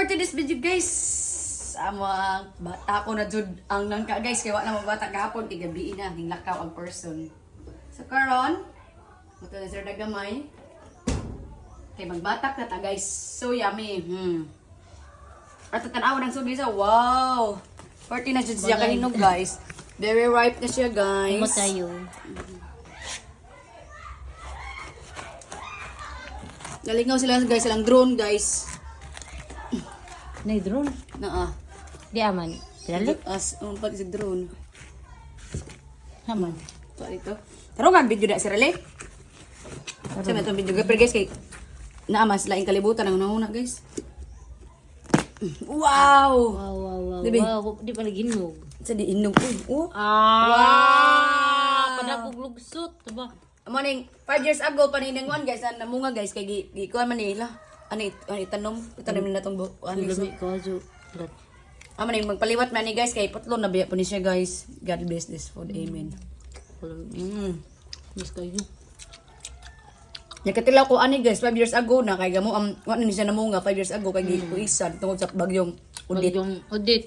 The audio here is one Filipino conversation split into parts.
for today's video guys. Amo ang bata ko na jud ang nangka guys kay wala na mabata gahapon kay gabi na hinglakaw ang person. So karon, muto na sir dagamay. Kay magbatak na ta guys. So yummy. At tanaw ng subi sa wow. 40 na jud siya kahinog guys. Very ripe na siya guys. Amo tayo. Galingaw sila guys, silang drone guys. Nay drone. Naa. Di aman. Dali. As pag sa drone. Aman. So ito. Tarungan video na si Rale. Sa itong video pero guys kay naamas laing kalibutan ang unang guys. Wow. Wow. Dibi? Wow, di pa naginog. Sa di inog ko. Oh. Wow. Kada kog lugsot, diba? Morning 5 years ago paninangon guys na namunga guys kay gi kuan man nila. Ani itanom nila tong ani so. Lami ko jo. Maning magpaliwat man ni guys kay putlon na biya po ni siya guys. God bless this food. Amen. Miss kayo. Nakatilaw ko ani guys 5 years ago na kay gamo am wa ni siya namunga 5 years ago kay gipuisan tungod sa bagyong udit. Bagyong udit.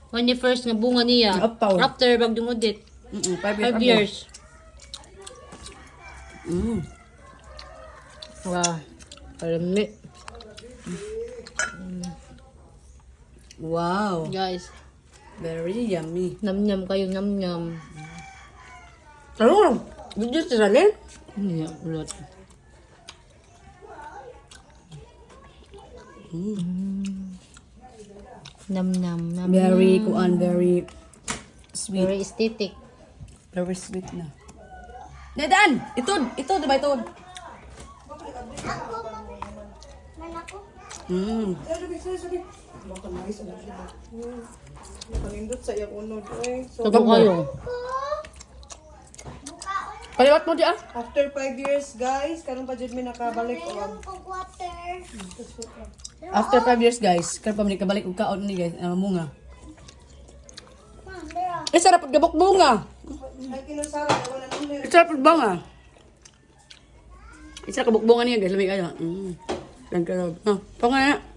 When the first nga bunga niya. After bagyong udit. 5 5 years. Wow. Kalami. Wow. Guys, Very yummy. nam-nam kayo, nam-nam. Tarong. Video sa Rale? Yeah, ulat. Nam-nam, nam. Very kuan, very sweet. Very aesthetic. Very sweet na. Dadaan! Ito, diba ito? Panindot sa iyang unod. So, Tago kayo. Paliwat mo di ah. after 5 years, guys, karon pa jud mi nakabalik og After 5 years guys, kaya pa kabalik og kaon ni guys, munga. Sarap pag gabok bunga. ay kinusara wala nang meron. Sarap pag bunga. Sarap kabok bunga niya guys, lamig ayo. Lang ka. No, pangalan.